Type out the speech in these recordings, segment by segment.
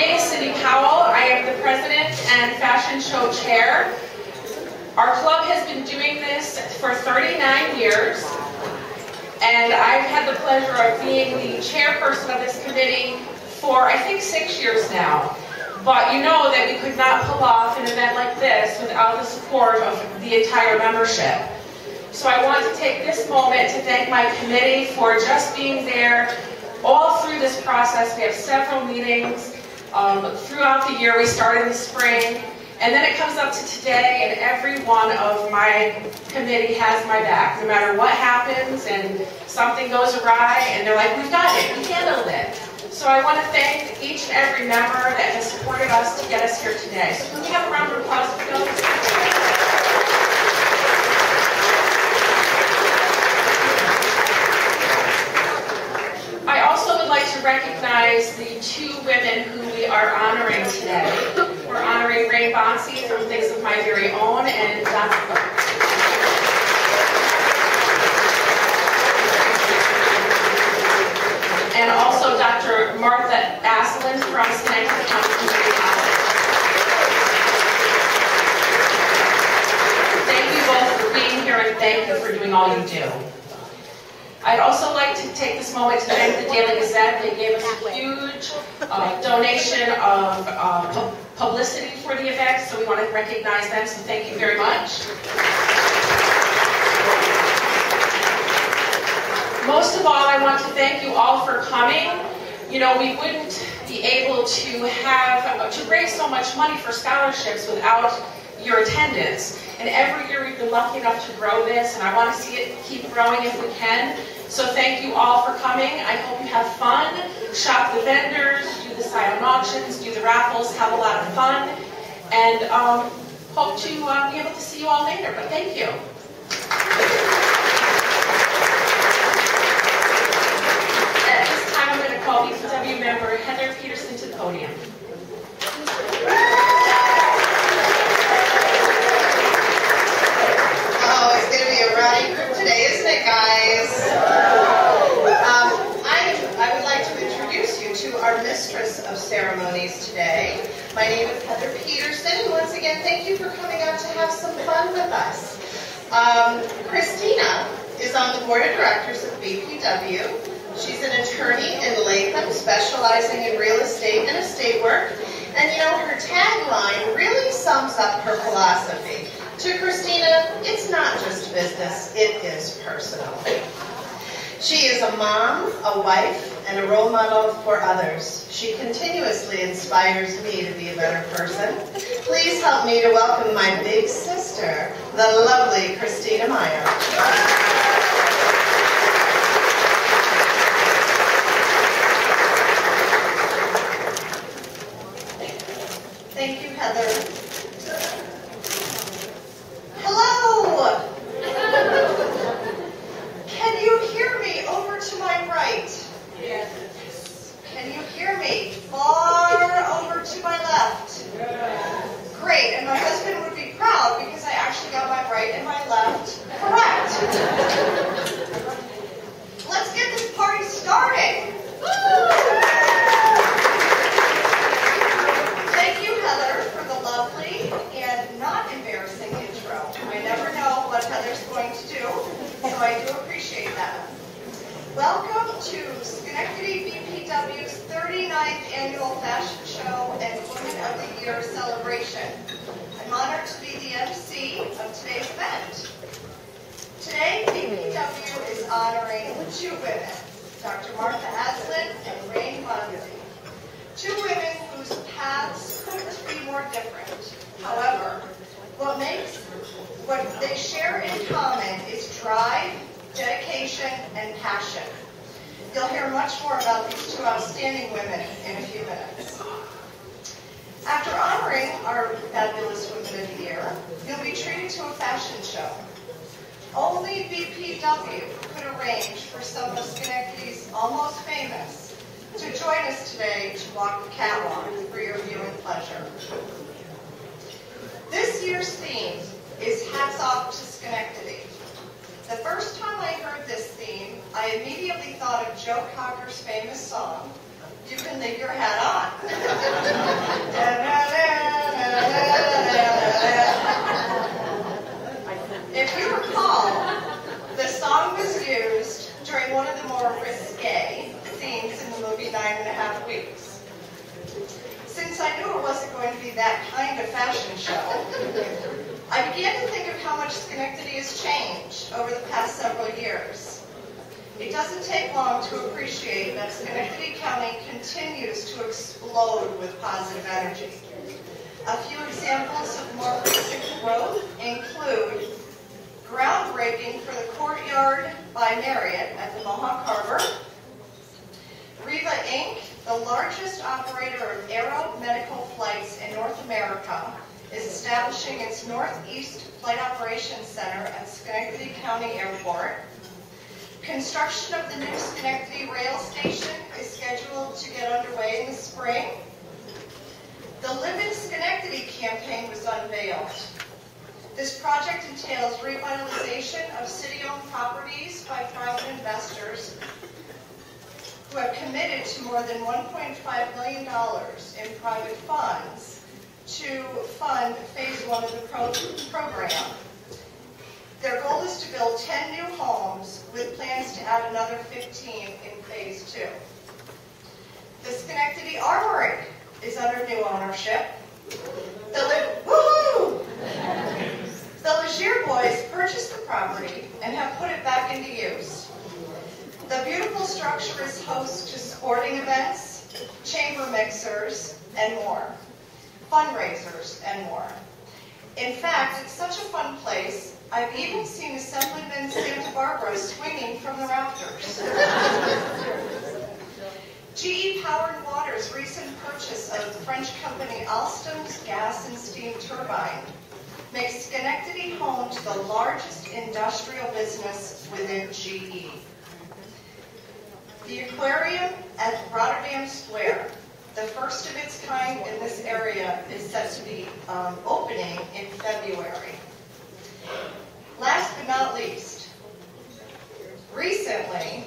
name is Cindy Powell. I am the president and fashion show chair. Our club has been doing this for 39 years, and I've had the pleasure of being the chairperson of this committee for, I think, 6 years now. But you know that we could not pull off an event like this without the support of the entire membership. So I want to take this moment to thank my committee for just being there all through this process. We have several meetings throughout the year. We start in the spring, and then it comes up to today, and every one of my committee has my back, no matter what happens, and something goes awry, and they're like, we've got it, we handled it. So I want to thank each and every member that has supported us to get us here today. So can we have a round of applause for those? I also would like to recognize the two women who we are honoring today. We're honoring Ray Bonsi from Things of My Very Own, and also Dr. Martha Asselin from Schenectady County. Thank you both for being here, and thank you for doing all you do. I'd also like to take this moment to thank the Daily Gazette. They gave us a huge donation of publicity for the event, so we want to recognize them, so thank you very much. Most of all, I want to thank you all for coming. You know, we wouldn't be able to raise so much money for scholarships without your attendance. And every year we've been lucky enough to grow this, and I want to see it keep growing if we can. So thank you all for coming. I hope you have fun, shop the vendors, do the silent auctions, do the raffles, have a lot of fun, and hope to be able to see you all later. But thank you. At this time, I'm going to call BPW member Heather Peterson to the podium. Today, isn't it, guys? I would like to introduce you to our mistress of ceremonies today. My name is Heather Peterson, and once again, thank you for coming out to have some fun with us. Christina is on the board of directors of BPW. She's an attorney in Latham, specializing in real estate and estate work. And you know, her tagline really sums up her philosophy. To Christina, it's not just business, it is personal. She is a mom, a wife, and a role model for others. She continuously inspires me to be a better person. Please help me to welcome my big sister, the lovely Christina Meyer. Thank you, Heather. Hello! Can you hear me over to my right? Yes. Can you hear me far over to my left? Yes. Great, and my husband would be proud because I actually got my right and my left correct. Let's get this party started. Thank you, Heather, for the lovely and not embarrassing intro. I never know what Heather's going to do, so I do appreciate that. Welcome to Schenectady BPW's 39th Annual Fashion Show and Women of the Year celebration. I'm honored to be the MC of today's event. Today, BPW is honoring two women, Dr. Martha Asselin and Ray Bonsi. Two women whose paths couldn't be more different. However, what they share in common is drive, dedication, and passion. You'll hear much more about these two outstanding women in a few minutes. After honoring our fabulous Women of the Year, you'll be treated to a fashion show. Only BPW could arrange for some of Schenectady's almost famous to join us today to walk the catwalk for your viewing pleasure. This year's theme is Hats Off to Schenectady. The first time I heard this theme, I immediately thought of Joe Cocker's famous song, You Can Leave Your Hat On. 9.5 weeks. Since I knew it wasn't going to be that kind of fashion show, I began to think of how much Schenectady has changed over the past several years. It doesn't take long to appreciate that Schenectady County continues to explode with positive energy. A few examples of more recent growth include groundbreaking for the Courtyard by Marriott at the Mohawk Harbor, Riva Inc., the largest operator of aero medical flights in North America, is establishing its Northeast Flight Operations Center at Schenectady County Airport. Construction of the new Schenectady rail station is scheduled to get underway in the spring. The Live in Schenectady campaign was unveiled. This project entails revitalization of city-owned properties by private investors who have committed to more than $1.5 million in private funds to fund phase 1 of the program. Their goal is to build 10 new homes with plans to add another 15 in phase 2. The Schenectady Armory is under new ownership. The Legier boys purchased the property and have put it back into use. The beautiful structure is host to sporting events, chamber mixers, and more, fundraisers, and more. In fact, it's such a fun place, I've even seen Assemblyman Santa Barbara swinging from the rafters. GE Power and Water's recent purchase of the French company Alstom's gas and steam turbine makes Schenectady home to the largest industrial business within GE. The aquarium at Rotterdam Square, the first of its kind in this area, is set to be opening in February. Last but not least, recently,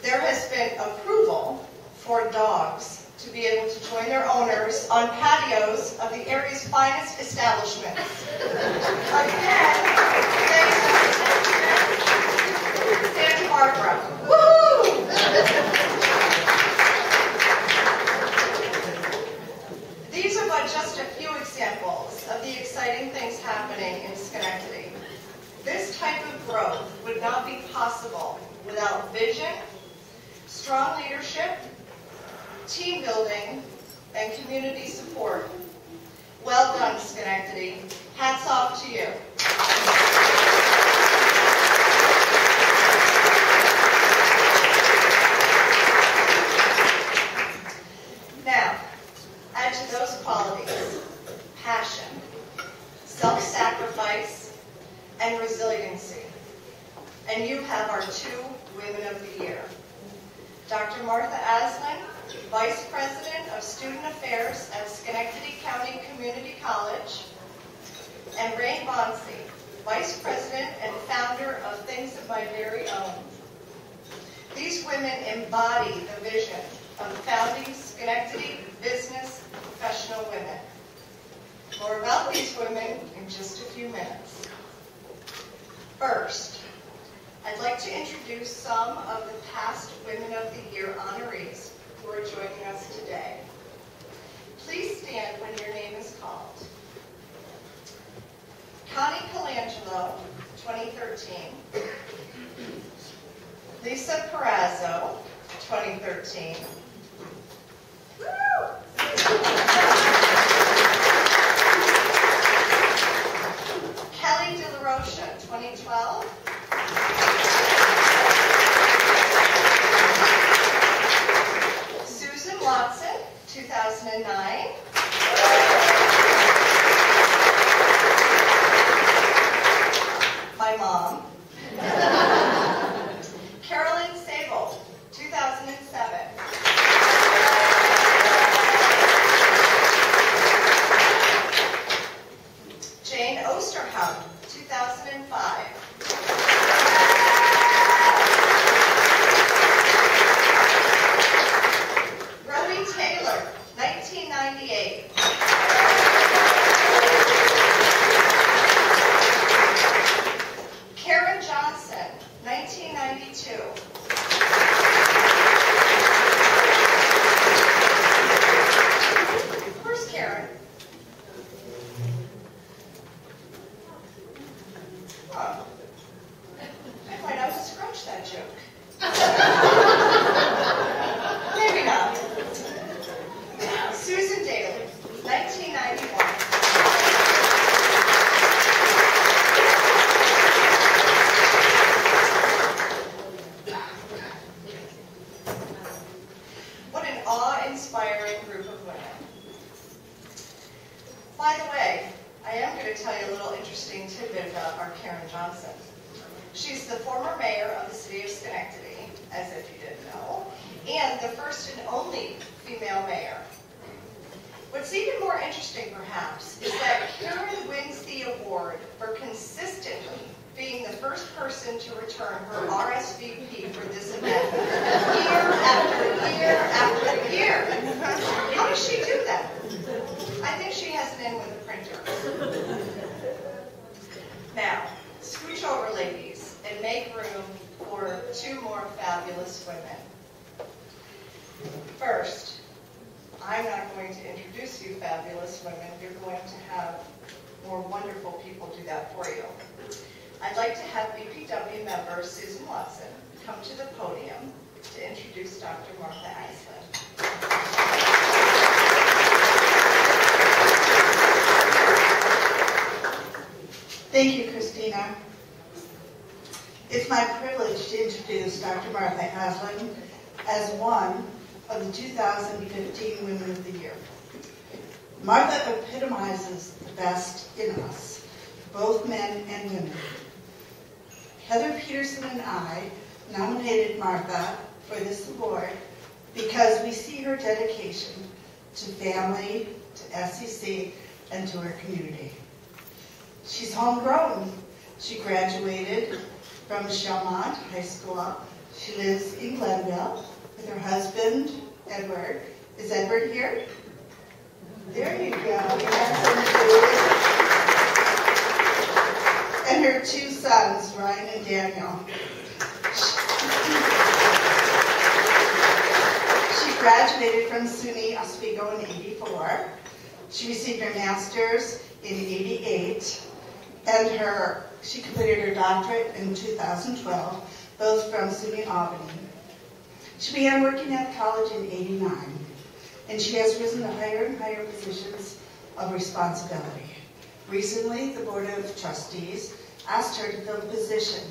there has been approval for dogs to be able to join their owners on patios of the area's finest establishments. Again, Santa Barbara. Woo! These are but just a few examples of the exciting things happening in Schenectady. This type of growth would not be possible without vision, strong leadership, team building, and community support. Well done, Schenectady. Hats off to you. Now, add to those qualities passion, self-sacrifice, and resiliency. And you have our 2 Women of the Year. Dr. Martha Aslin, Vice President of Student Affairs at Schenectady County Community College, and Rain Bonsi, Vice President and founder of Things of My Very Own. These women embody the vision of founding Schenectady business professional women. More about these women in just a few minutes. First, I'd like to introduce some of the past Women of the Year honorees who are joining us today. Please stand when your name is called. Connie Colangelo, 2013. Lisa Perazzo, 2013. Kelly De La Rocha, 2012. Susan Watson, 2009. My mom. Carolyn Sable, 2007. awe-inspiring group of women. By the way, I am going to tell you a little interesting tidbit about our Karen Johnson. She's the former mayor of the city of Schenectady, as if you didn't know, and the first and only female mayor. What's even more interesting, perhaps, is that Karen wins the award for consistently being the first person to return her RSVP for this event year after year after year. How does she do that? I think she has it in with a printer. Now, scooch over, ladies, and make room for two more fabulous women. First, I'm not going to introduce you fabulous women. You're going to have more wonderful people do that for you. I'd like to have BPW member Susan Watson come to the podium to introduce Dr. Martha Aslan. Thank you, Christina. It's my privilege to introduce Dr. Martha Aslan as one of the 2015 Women of the Year. Martha epitomizes the best in us, both men and women. Heather Peterson and I nominated Martha for this award because we see her dedication to family, to SEC, and to her community. She's homegrown. She graduated from Shelmont High School. She lives in Glenville with her husband, Edward. Is Edward here? There you go. And her two sons, Ryan and Daniel. She graduated from SUNY Oswego in '84. She received her master's in '88, and she completed her doctorate in 2012, both from SUNY Albany. She began working at the college in '89, and she has risen to higher and higher positions of responsibility. Recently, the Board of Trustees asked her to fill the position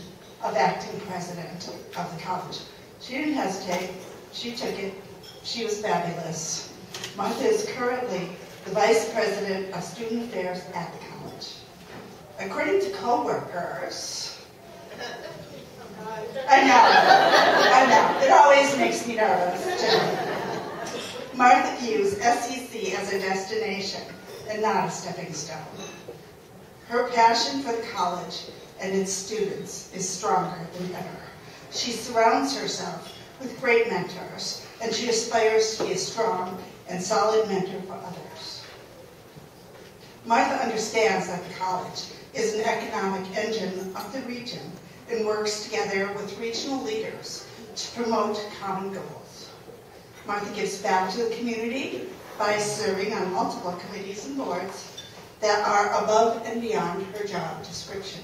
of acting president of the college. She didn't hesitate. She took it. She was fabulous. Martha is currently the vice president of student affairs at the college. According to co-workers, I know, it always makes me nervous, too. Martha views SEC as a destination and not a stepping stone. Her passion for the college and its students is stronger than ever. She surrounds herself with great mentors, and she aspires to be a strong and solid mentor for others. Martha understands that the college is an economic engine of the region and works together with regional leaders to promote common goals. Martha gives back to the community by serving on multiple committees and boards that are above and beyond her job description.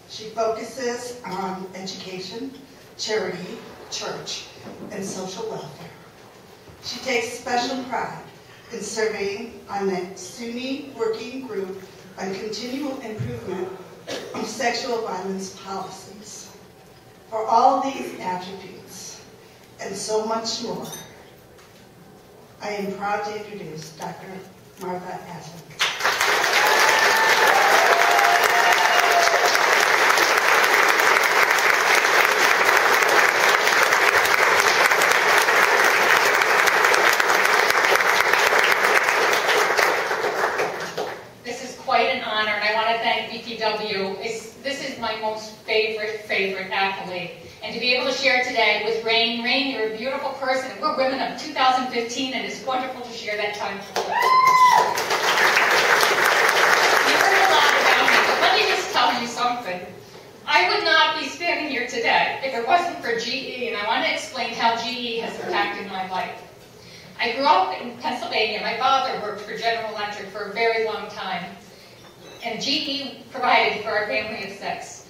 She focuses on education, charity, church, and social welfare. She takes special pride in serving on the SUNY Working Group on continual improvement of sexual violence policies. For all these attributes and so much more, I am proud to introduce Dr. Martha Aslan. BPW. This is my most favorite accolade. And to be able to share today with Rain. Rain, you're a beautiful person, and we're women of 2015, and it's wonderful to share that time with you. You heard a lot about me, but let me just tell you something. I would not be standing here today if it wasn't for GE, and I want to explain how GE has impacted my life. I grew up in Pennsylvania. My father worked for General Electric for a very long time. And GE provided for our family of six.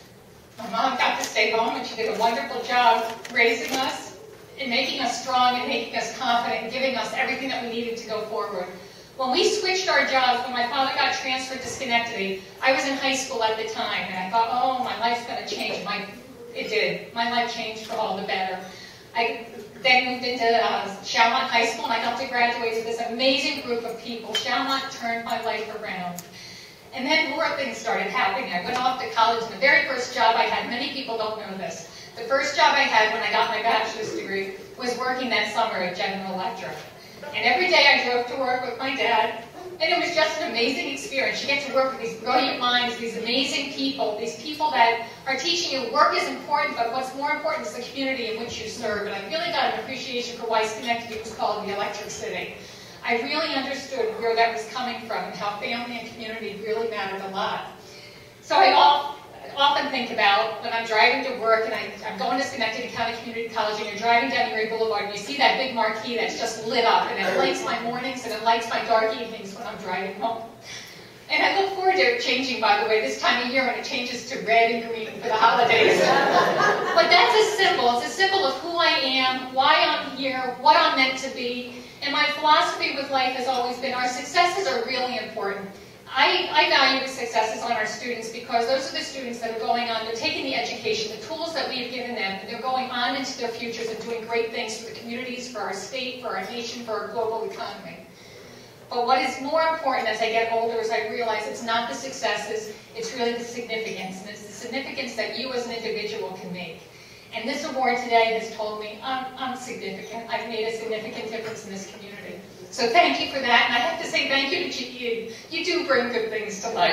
My mom got to stay home, and she did a wonderful job raising us and making us strong and making us confident and giving us everything that we needed to go forward. When we switched our jobs, when my father got transferred to Schenectady, I was in high school at the time, and I thought, oh, my life's going to change. It did. My life changed for all the better. I then moved into Chalmont High School, and I got to graduate with this amazing group of people. Chalmont turned my life around. And then more things started happening. I went off to college, and the very first job I had, many people don't know this, the first job I had when I got my bachelor's degree was working that summer at General Electric. And every day I drove to work with my dad, and it was just an amazing experience. You get to work with these brilliant minds, these amazing people, these people that are teaching you work is important, but what's more important is the community in which you serve. And I really got an appreciation for why Schenectady was called the Electric City. I really understood where that was coming from and how family and community really mattered a lot. So I often think about when I'm driving to work and I'm going to Schenectady County Community College, and you're driving down Erie Boulevard and you see that big marquee that's just lit up, and it lights my mornings and it lights my dark evenings when I'm driving home. And I look forward to it changing, by the way, this time of year when it changes to red and green for the holidays. But that's a symbol. It's a symbol of who I am, why I'm here, what I'm meant to be. And my philosophy with life has always been our successes are really important. I value the successes on our students because those are the students that are going on, they're taking the education, the tools that we've given them, and they're going on into their futures and doing great things for the communities, for our state, for our nation, for our global economy. But what is more important as I get older is I realize it's not the successes, it's really the significance, and it's the significance that you as an individual can make. And this award today has told me I'm significant. I've made a significant difference in this community. So thank you for that, and I have to say thank you to GE. You do bring good things to life.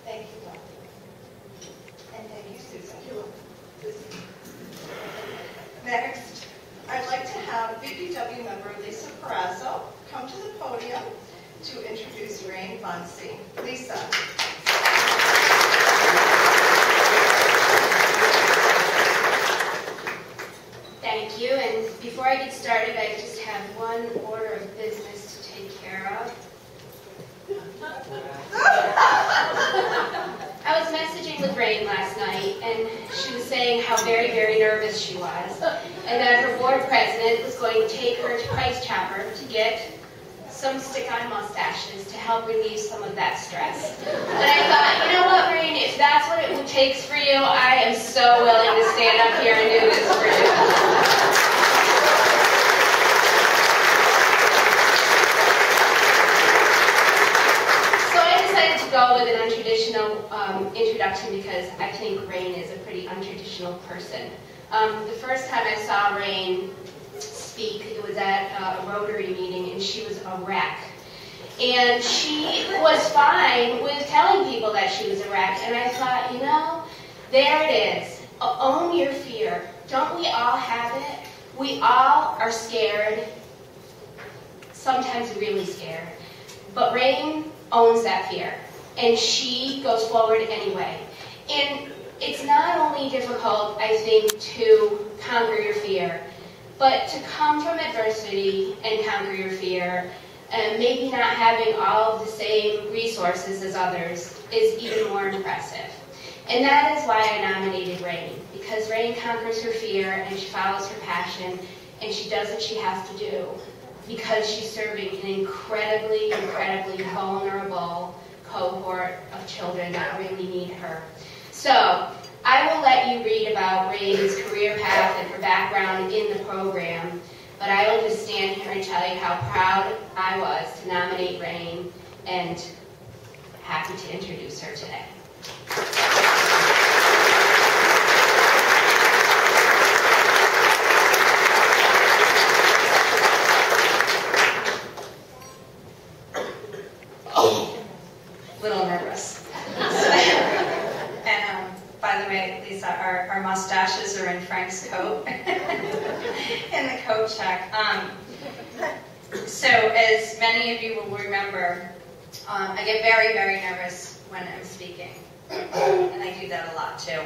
Thank you, Dr. And thank you, Susan. Next, I'd like to have BPW member Lisa Perazzo come to the podium to introduce Rain Muncy. Lisa. Thank you, and before I get started, I just have one order of business to take care of. I was messaging with Rain last night, and she was saying how very, very nervous she was, and that her board president was going to take her to Price Chopper to get some stick-on mustaches to help relieve some of that stress. But I thought, you know what, Rain, if that's what it takes for you, I am so willing to stand up here and do this for you. Go with an untraditional introduction because I think Rain is a pretty untraditional person. The first time I saw Rain speak, it was at a Rotary meeting, and she was a wreck. And she was fine with telling people that she was a wreck, and I thought, you know, there it is. Own your fear. Don't we all have it? We all are scared, sometimes really scared. But Rain owns that fear. And she goes forward anyway. And it's not only difficult, I think, to conquer your fear, but to come from adversity and conquer your fear, and maybe not having all of the same resources as others, is even more impressive. And that is why I nominated Rain, because Rain conquers her fear, and she follows her passion, and she does what she has to do, because she's serving an incredibly, incredibly vulnerable cohort of children that really need her. So I will let you read about Rain's career path and her background in the program, but I will just stand here and tell you how proud I was to nominate Rain and happy to introduce her today. Little nervous. And by the way, Lisa, our mustaches are in Frank's coat in the coat check. So as many of you will remember, I get very, very nervous when I'm speaking. And I do that a lot too.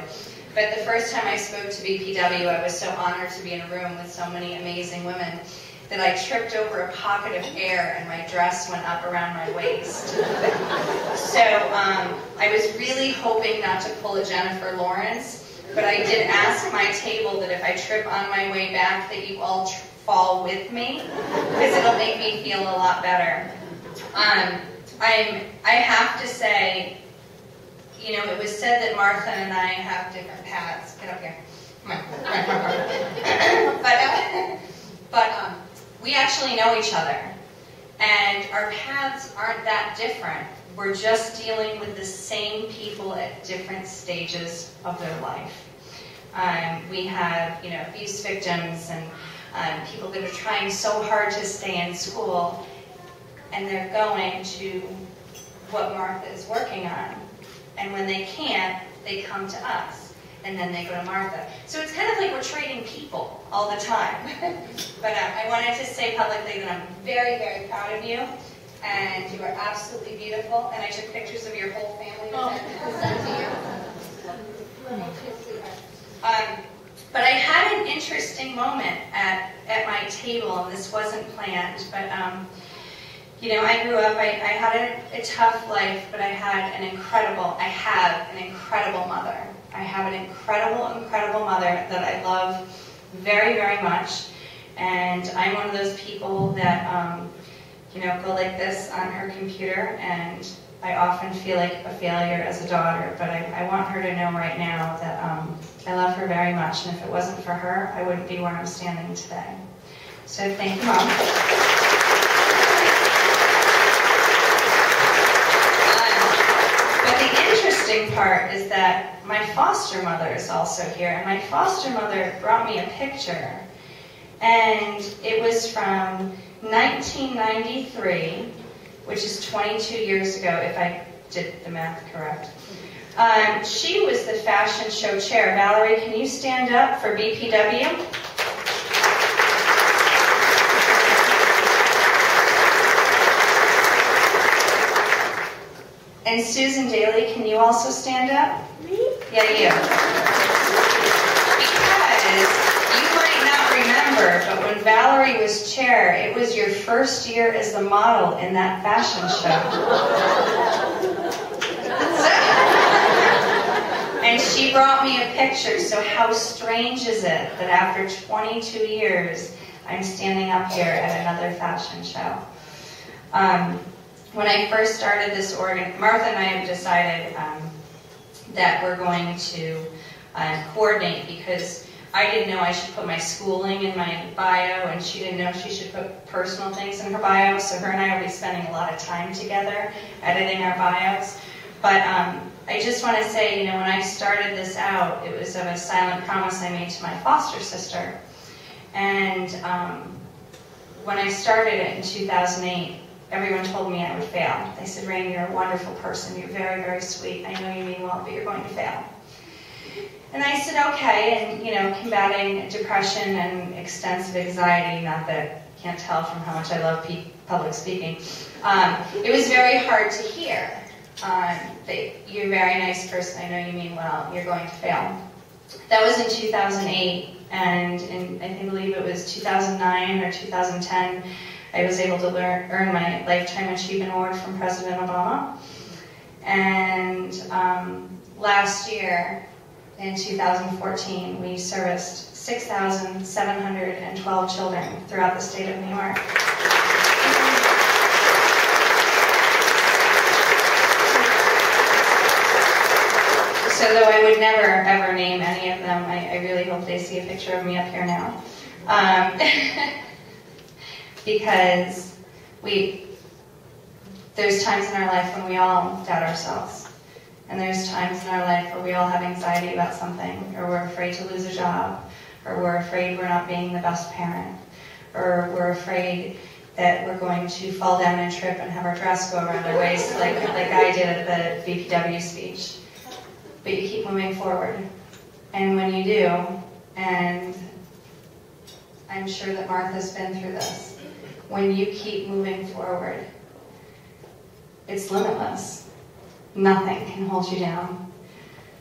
But the first time I spoke to BPW, I was so honored to be in a room with so many amazing women. that I tripped over a pocket of air and my dress went up around my waist. So I was really hoping not to pull a Jennifer Lawrence, but I did ask my table that if I trip on my way back that you all fall with me, because it'll make me feel a lot better. I have to say, you know, it was said that Martha and I have different paths. Get up here. Come on. But we actually know each other, and our paths aren't that different. We're just dealing with the same people at different stages of their life. We have, you know, abuse victims and people that are trying so hard to stay in school, and they're going to what Martha is working on. And when they can't, they come to us, and then they go to Martha. So it's kind of like we're trading people all the time. But I wanted to say publicly that I'm very, very proud of you, and you are absolutely beautiful. And I took pictures of your whole family to send to you. But I had an interesting moment at my table, and this wasn't planned, but you know, I grew up, I had a tough life, but I have an incredible mother. I have an incredible mother that I love very, very much. And I'm one of those people that, you know, go like this on her computer, and I often feel like a failure as a daughter, but I want her to know right now that I love her very much, and if it wasn't for her, I wouldn't be where I'm standing today. So thank you, Mom. The interesting part is that my foster mother is also here, and my foster mother brought me a picture, and it was from 1993, which is 22 years ago, if I did the math correct. She was the fashion show chair. Valerie, can you stand up for BPW? And Susan Daly, can you also stand up? Me? Yeah, you. Because you might not remember, but when Valerie was chair, it was your first year as the model in that fashion show. And she brought me a picture, so how strange is it that after 22 years, I'm standing up here at another fashion show? When I first started this Martha and I have decided that we're going to coordinate, because I didn't know I should put my schooling in my bio, and she didn't know she should put personal things in her bio, so her and I will be spending a lot of time together editing our bios. But I just want to say, you know, when I started this out, it was of a silent promise I made to my foster sister. And when I started it in 2008, everyone told me I would fail. They said, Rain, you're a wonderful person. You're very, very sweet. I know you mean well, but you're going to fail. And I said, okay. And, you know, combating depression and extensive anxiety, not that you can't tell from how much I love public speaking, it was very hard to hear. You're a very nice person. I know you mean well. You're going to fail. That was in 2008. And I believe it was 2009 or 2010, I was able to earn my Lifetime Achievement Award from President Obama. And last year, in 2014, we serviced 6,712 children throughout the state of New York. So though I would never, ever name any of them, I really hope they see a picture of me up here now. Because there's times in our life when we all doubt ourselves. And there's times in our life where we all have anxiety about something, or we're afraid to lose a job, or we're afraid we're not being the best parent, or we're afraid that we're going to fall down and trip and have our dress go around our waist like I did at the BPW speech. But you keep moving forward. And when you do, and I'm sure that Martha's been through this, when you keep moving forward, it's limitless. Nothing can hold you down.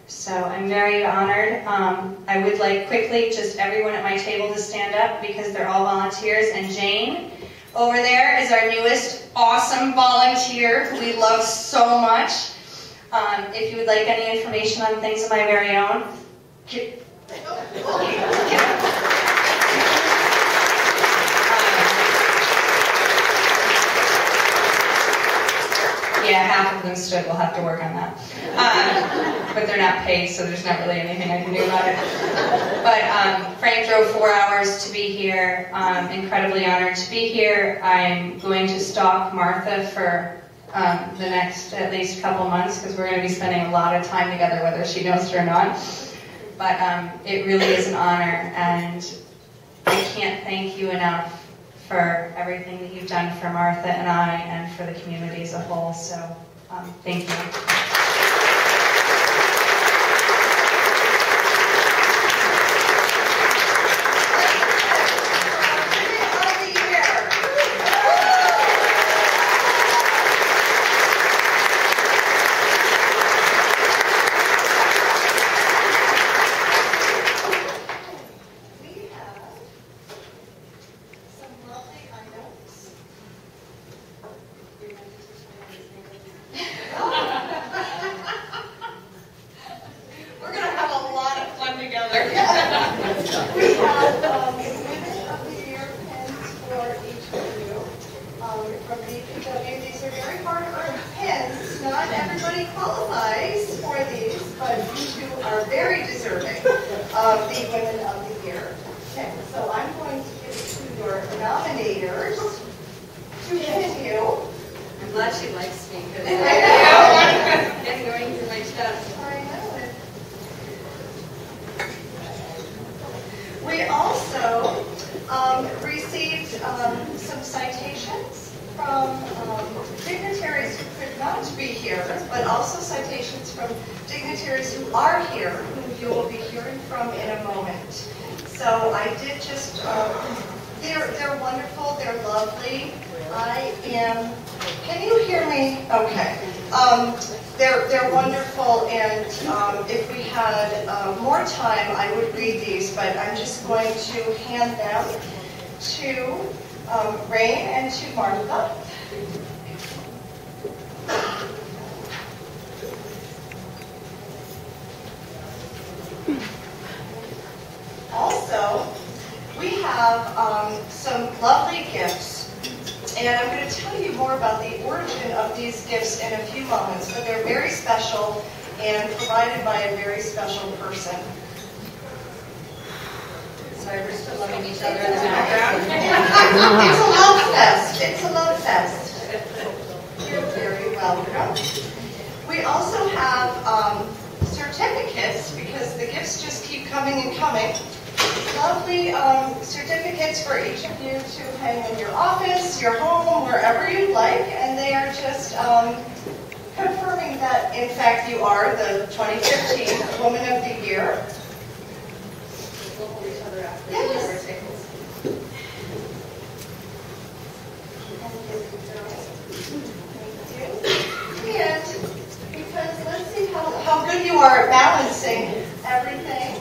So I'm very honored. I would like quickly just everyone at my table to stand up because they're all volunteers. And Jane over there is our newest awesome volunteer who we love so much. If you would like any information on things of my very own, yeah, half of them stood. We'll have to work on that. But they're not paid, so there's not really anything I can do about it. But Frank drove 4 hours to be here. Incredibly honored to be here. I'm going to stalk Martha for the next at least couple months because we're going to be spending a lot of time together, whether she knows it or not. But it really is an honor, and I can't thank you enough for everything that you've done for Martha and I and for the community as a whole. So thank you. From BPW. These are very hard-earned pins. Not everybody qualifies for these, but you two are very deserving of the Women of the Year. Okay, so I'm going to give it to your nominators to pin you. I'm glad she likes me because I'm going through my chest. I know it. We also received some citations from dignitaries who could not be here, but also citations from dignitaries who are here, who you will be hearing from in a moment. So I did just, they're wonderful, they're lovely. Can you hear me? Okay. They're wonderful, and if we had more time, I would read these, but I'm just going to hand them to Rain and to Martha. Also, we have some lovely gifts, and I'm going to tell you more about the origin of these gifts in a few moments, but they're very special and provided by a very special person. Sorry, we're still loving each other in the background. It's a love fest. It's a love fest. You're very welcome. We also have certificates, because the gifts just keep coming and coming. Lovely certificates for each of you to hang in your office, your home, wherever you'd like, and they are just confirming that, in fact, you are the 2015 Woman of the Year. We'll hold each other up. Yes. And because let's see how good you are at balancing everything.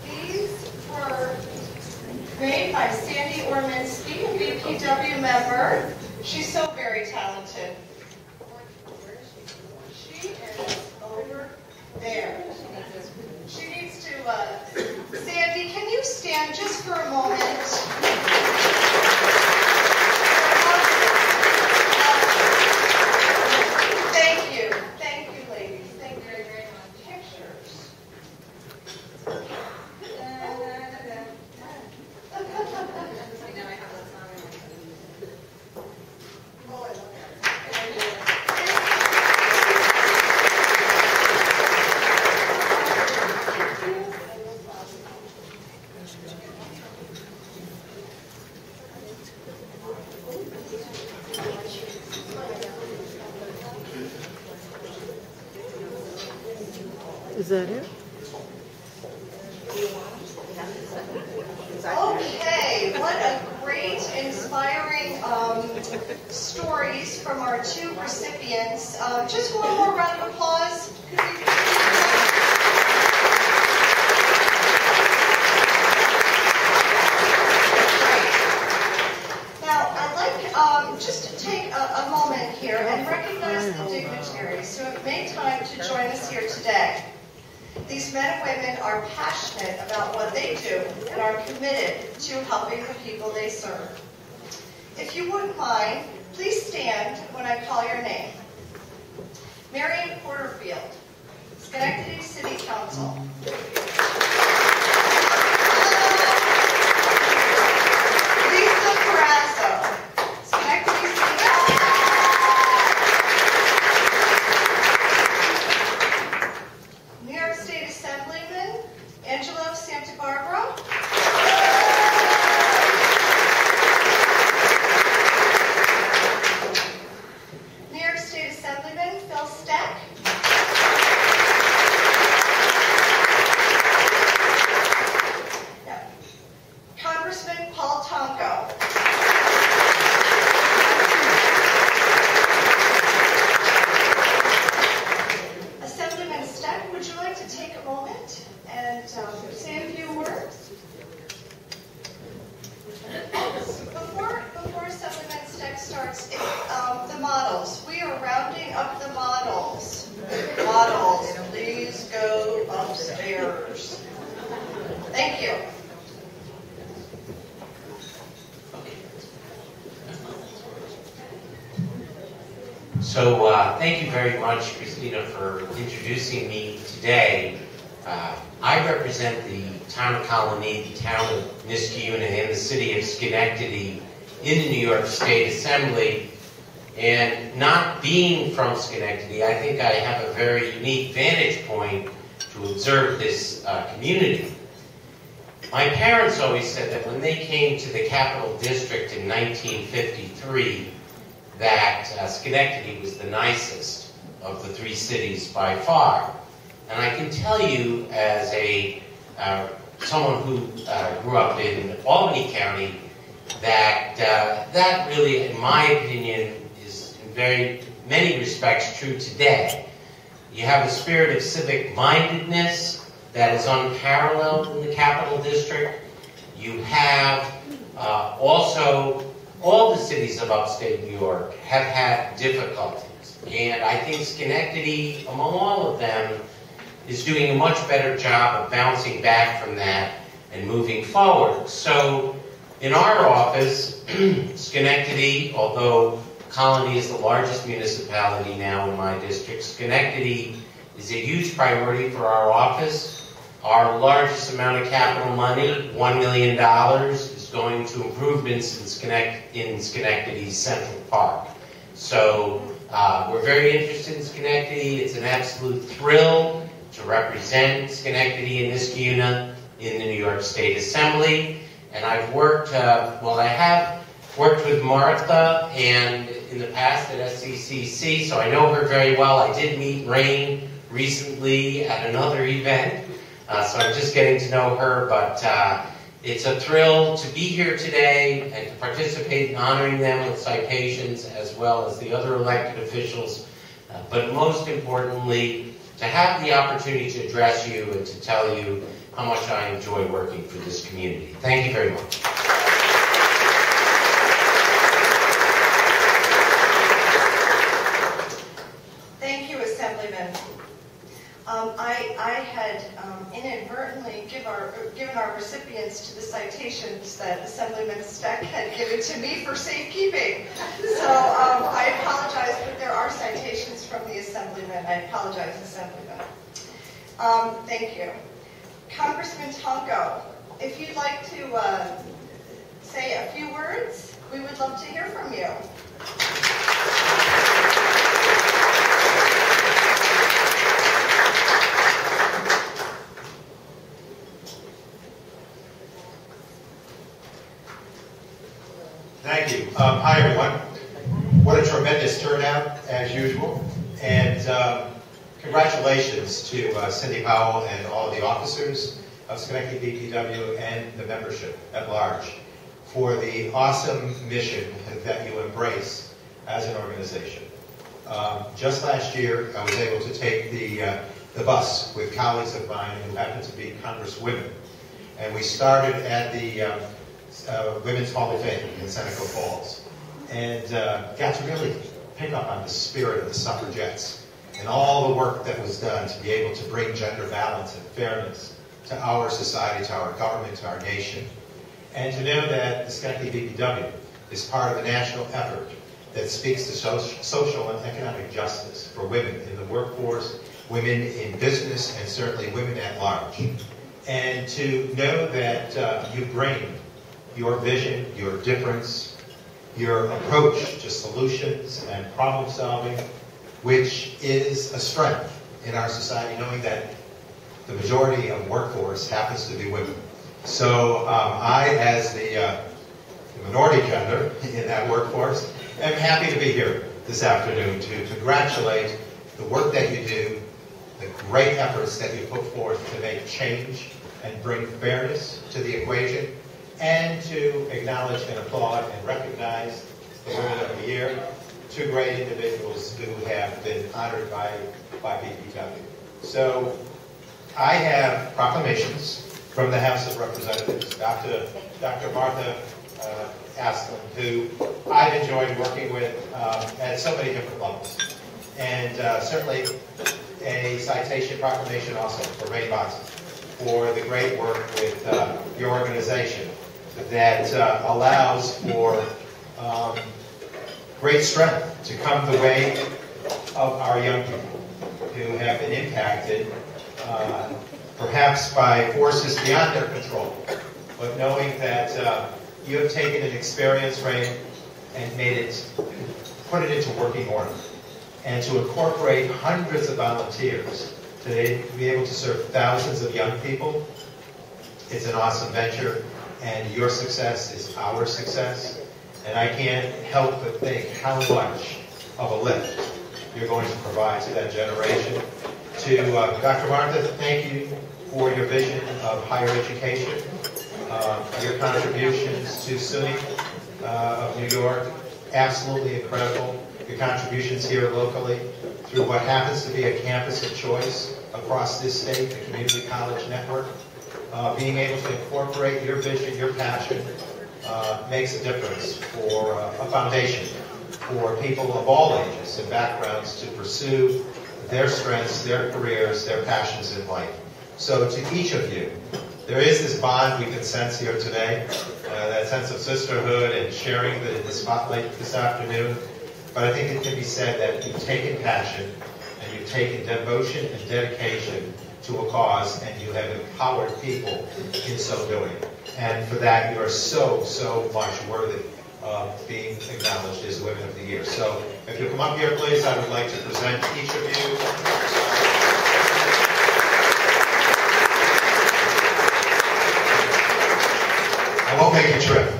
These were made by Sandy Orminski, a BPW member. She's so very talented. She is over there. She needs to, Sandy, can you stand just for a moment? Thank you. Thank you, ladies. Thank you very, very much. Pictures. Is that it? recipients, just one more round of applause. Now, I'd like just to take a moment here and recognize the dignitaries who have made time to join us here today. These men and women are passionate about what they do and are committed to helping the people they serve. If you wouldn't mind, please stand when I call your name. Marion Porterfield, Schenectady City Council. Lisa Carrazzo, Schenectady City Council. New York State Assemblyman Angelo Santa Barbara. New York State Assemblyman Phil Steck. Congressman Paul Tonko. Assemblyman Steck, would you like to take a moment and say a few words? Before Assemblyman Steck starts, the models. We are rounding up the models. Models, please go upstairs. Thank you. So thank you very much, Christina, for introducing me today. I represent the town of Colony, the town of Niskayuna, and the city of Schenectady in the New York State Assembly. And not being from Schenectady, I think I have a very unique vantage point to observe this community. My parents always said that when they came to the Capital District in 1953, that Schenectady was the nicest of the three cities by far. And I can tell you, as someone who grew up in Albany County, that that really, in my opinion, is in very many respects true today. You have a spirit of civic mindedness that is unparalleled in the Capital District. You have also, all the cities of upstate New York have had difficulties. And I think Schenectady, among all of them, is doing a much better job of bouncing back from that and moving forward. So in our office, Schenectady, although Colony is the largest municipality now in my district, Schenectady is a huge priority for our office. Our largest amount of capital money, $1 million, is going to improvements in Schenectady's Central Park. So we're very interested in Schenectady. It's an absolute thrill to represent Schenectady and Niskayuna in the New York State Assembly. And I've worked, I have worked with Martha and in the past at SCCC, so I know her very well. I did meet Rain recently at another event, so I'm just getting to know her, but it's a thrill to be here today and to participate in honoring them with citations as well as the other elected officials, but most importantly, to have the opportunity to address you and to tell you how much I enjoy working for this community. Thank you very much. Thank you, Assemblyman. I had inadvertently given our recipients to the citations that Assemblyman Steck had given to me for safekeeping. So I apologize, but there are citations from the Assemblyman. I apologize, Assemblyman. Thank you. Congressman Tonko, if you'd like to say a few words, we would love to hear from you. Thank you. Hi, everyone. What a tremendous turnout, as usual. And congratulations to Cindy Powell and all of the officers of Schenectady BPW and the membership at large for the awesome mission that you embrace as an organization. Just last year, I was able to take the bus with colleagues of mine who happen to be Congresswomen. And we started at the Women's Hall of Fame in Seneca Falls. And got to really pick up on the spirit of the suffragettes and all the work that was done to be able to bring gender balance and fairness to our society, to our government, to our nation. And to know that the Schenectady BPW is part of a national effort that speaks to social and economic justice for women in the workforce, women in business, and certainly women at large. And to know that you bring your vision, your difference, your approach to solutions and problem solving, which is a strength in our society, knowing that the majority of workforce happens to be women. So I, as the minority gender in that workforce, am happy to be here this afternoon to congratulate the work that you do, the great efforts that you put forth to make change and bring fairness to the equation, and to acknowledge and applaud and recognize the Women of the Year, two great individuals who have been honored by BPW. So I have proclamations from the House of Representatives. Dr. Martha Aslan, who I've enjoyed working with at so many different levels. And certainly a citation proclamation also for Ray Boxer for the great work with your organization that allows for great strength to come the way of our young people who have been impacted perhaps by forces beyond their control, but knowing that you have taken an experience, Ray, and put it into working order, and to incorporate hundreds of volunteers to be able to serve thousands of young people. It's an awesome venture, and your success is our success. And I can't help but think how much of a lift you're going to provide to that generation. To Dr. Martha, thank you for your vision of higher education, your contributions to SUNY of New York, absolutely incredible. Your contributions here locally through what happens to be a campus of choice across this state, the Community College Network. Being able to incorporate your vision, your passion, makes a difference for a foundation for people of all ages and backgrounds to pursue their strengths, their careers, their passions in life. So to each of you, there is this bond we can sense here today, that sense of sisterhood and sharing the spotlight this afternoon. But I think it can be said that you've taken passion and you've taken devotion and dedication to a cause, and you have empowered people in so doing. And for that, you are so, so much worthy of being acknowledged as Women of the Year. So if you'll come up here, please, I would like to present each of you. I won't make a trip.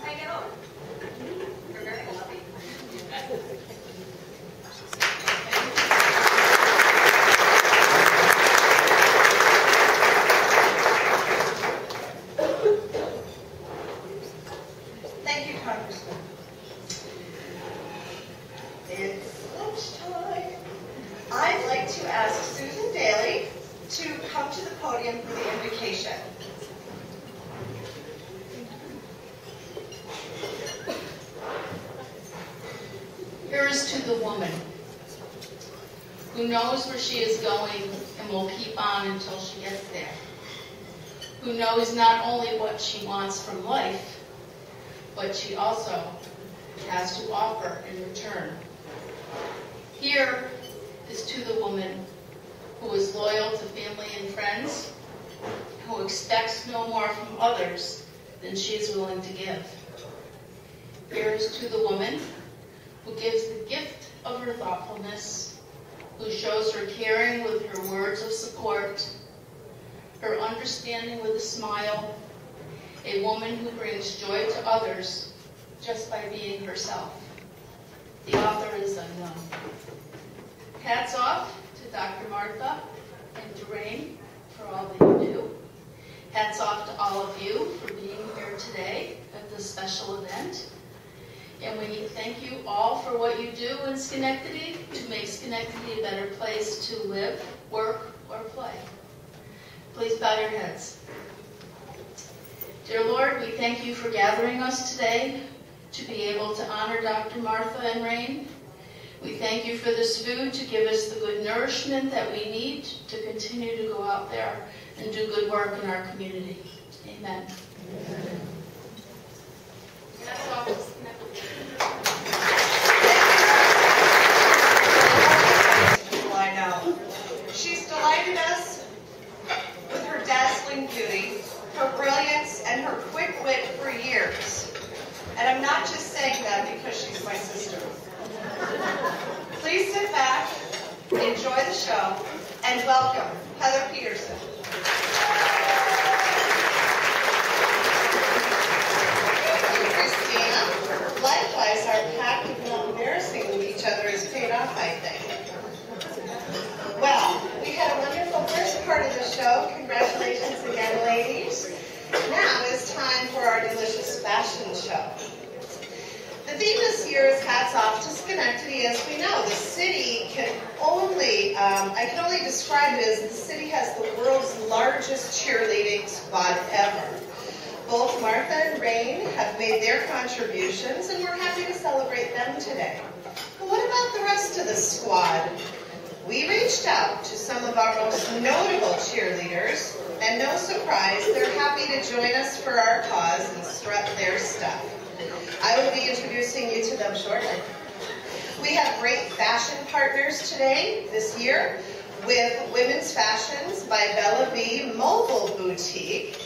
I know. Thank you, Congressman. It's lunchtime. I'd like to ask Susan Daly to come to the podium for the invocation. Here is to the woman who knows where she is going and will keep on until she gets there, who knows not only what she wants from life, but she also has to offer in return. Here is to the woman who is loyal to family and friends, who expects no more from others than she is willing to give. Here is to the woman who gives the gift of her thoughtfulness, who shows her caring with her words of support, her understanding with a smile, a woman who brings joy to others just by being herself. The author is unknown. Hats off to Dr. Martha and to Rain for all that you do. Hats off to all of you for being here today at this special event. And we thank you all for what you do in Schenectady to make Schenectady a better place to live, work, or play. Please bow your heads. Dear Lord, we thank you for gathering us today to be able to honor Dr. Martha and Rain. We thank you for this food to give us the good nourishment that we need to continue to go out there and do good work in our community. Amen. Amen. That's all. I know. She's delighted us with her dazzling beauty, her brilliance, and her quick wit for years. And I'm not just saying that because she's my sister. Please sit back, enjoy the show, and welcome Heather Peterson. Thank you, Christina. Likewise, our pact of not embarrassing each other has paid off, I think. Well, we had a wonderful first part of the show. Congratulations again, ladies. Now it's time for our delicious fashion show. The theme this year is Hats Off to Schenectady. As we know, the city can only, I can only describe it as the city has the world's largest cheerleading squad ever. Both Martha and Rain have made their contributions, and we're happy to celebrate them today. But what about the rest of the squad? We reached out to some of our most notable cheerleaders, and no surprise, they're happy to join us for our cause and strut their stuff. I will be introducing you to them shortly. We have great fashion partners today, this year, with Women's Fashions by Bella B Mobile Boutique,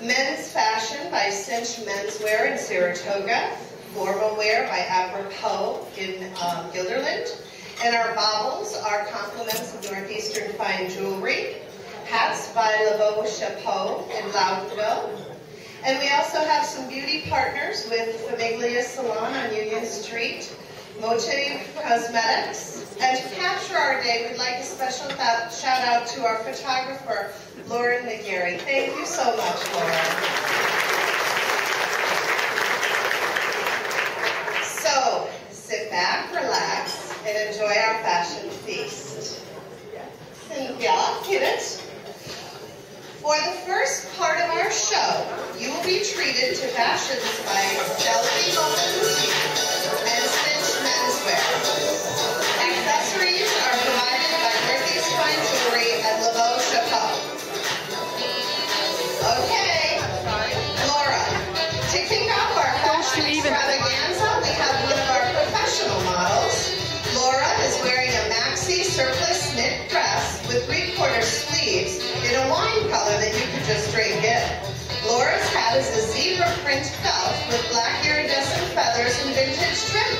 Men's Fashion by Cinch Menswear in Saratoga, Formal Wear by Apropos in Guilderland, and our baubles are compliments of Northeastern Fine Jewelry, hats by Le Beau Chapeau in Loudonville. And we also have some beauty partners with Famiglia Salon on Union Street, Motive Cosmetics. And to capture our day, we'd like a special shout out to our photographer, Lauren McGarry. Thank you so much, Lauren. So, sit back, relax, and enjoy our fashion feast. Cynthia, hit it. For the first part of our show, you will be treated to fashions by Bellamy Mobile Boutique and Cinch Menswear. Accessories are provided by Northeast Fine Jewelry and Le Beau Chapeau. Okay, Laura, to kick off our fashion extravaganza, we have one of our professional models. Laura is wearing a maxi surplus knit dress with 3/4 sleeves in a wine color that you could just drink in. Laura's hat is a zebra print felt with black iridescent feathers and vintage trim.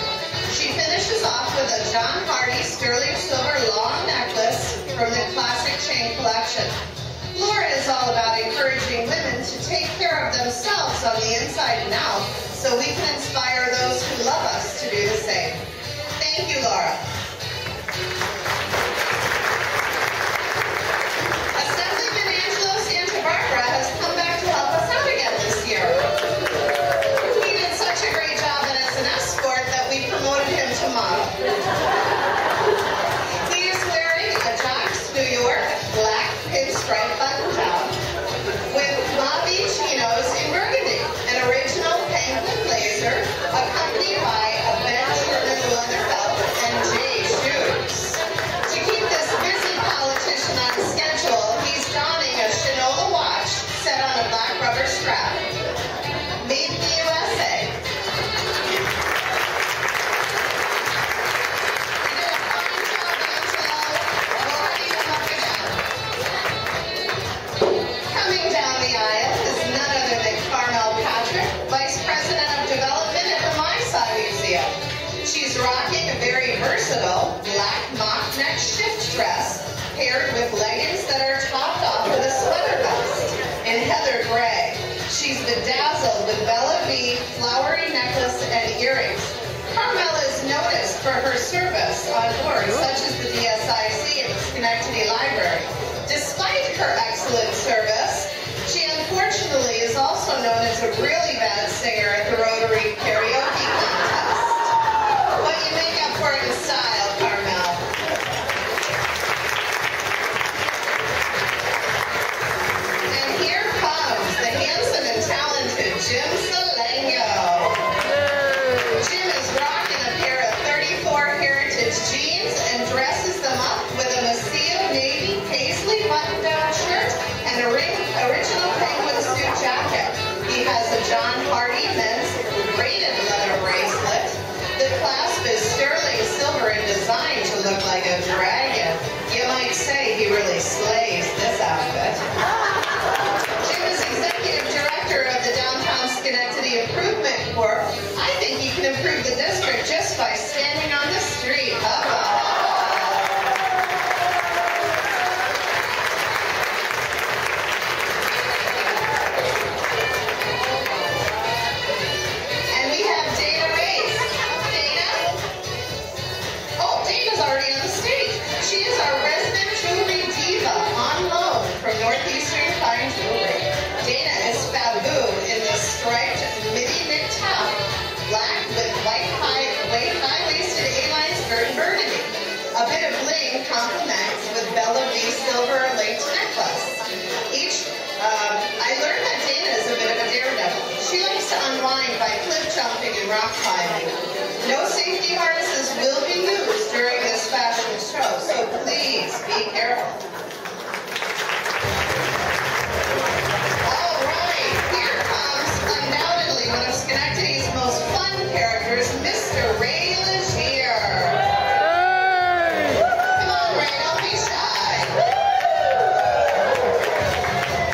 She finishes off with a John Hardy sterling silver long necklace from the classic chain collection. Laura is all about encouraging women to take care of themselves on the inside and out so we can inspire those who love us to do the same. Thank you, Laura. Assemblyman Angelo Santa Barbara has come back to help us out again this year. He did such a great job as an escort that we promoted him to model. He is wearing a Jocks New York black pinstripe button-down with Bobby chinos in burgundy, an original penguin blazer accompanied by a Ben Sherman leather belt and on board, such as the DSIC and the Schenectady Library. Despite her excellent service, she unfortunately is also known as a really bad singer at the Rotary Karaoke Contest. But you make up for it in style, Carmel. And here comes the handsome and talented Jim Salengo. Jim is rocking a pair of 34 Heritage jeans and dresses them up with a Masseo Navy paisley button-down shirt and a original penguin suit jacket. He has a John Hardy men's braided leather bracelet. The clasp is sterling silver and designed to look like a dragon. You might say he really slays this outfit. Jim is executive director of the Downtown Schenectady Improvement Corps. I think he can improve the district just by standing on the street. And we have Dana Race. Dana? Oh, Dana's already on the stage. She is our resident jewelry diva on loan from Northeastern Fine Jewelry. Dana is Fabu in the striped midi knit top, black with white high-waisted A-line skirt and burgundy. A bit of bling complements with Bella V silver linked necklace. I learned that Dana is a bit of a daredevil. She likes to unwind by cliff jumping and rock climbing. No safety harnesses will be used during this fashion show, so please be careful. All right, here comes undoubtedly one of Schenectady's most fun characters, Mr. Ray Legier. Come on, Ray, don't be shy.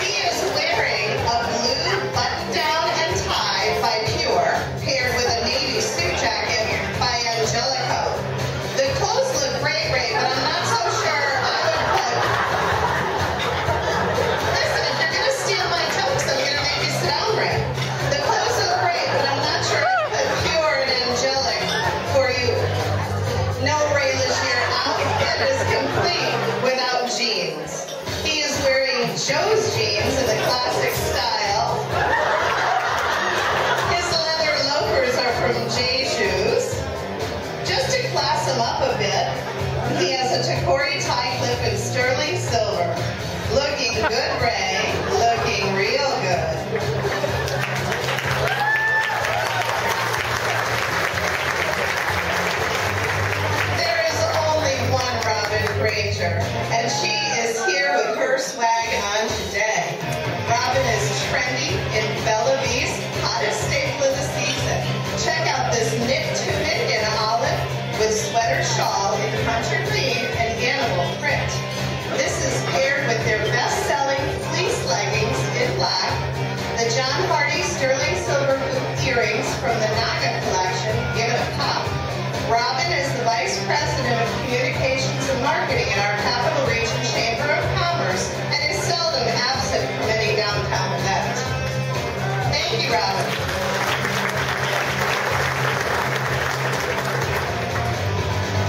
He is wearing a blue button-down and tie by Pure, paired with a navy suit jacket by Angelico. The clothes look great, Ray, but I'm not so sure I would put... Listen, if you're going to steal my jokes, I'm going to make you sit down, Ray. The clothes look great, but I'm not sure I'd put Pure and Angelic for you. No Ray Legier outfit is complete without jeans. He is wearing Joe's jeans in the classic style. His leather loafers are from J Shoes. Just to class him up a bit, he has a Takori tie clip in sterling silver. Looking good, Ray. Looking real good. There is only one Robin Granger, and she is here with her swag on today. Robin is trendy in Bella V's hottest staple of the season. Check out this knit tunic in olive with sweater shawl in hunter green and animal print. This is paired with their best-selling fleece leggings in black, the John Hardy sterling silver hoop earrings from the Naga collection, give it a pop. Robin is the Vice President of Communications and Marketing in our Capital Region Chamber of Commerce and is seldom absent from any downtown event. Thank you, Robin.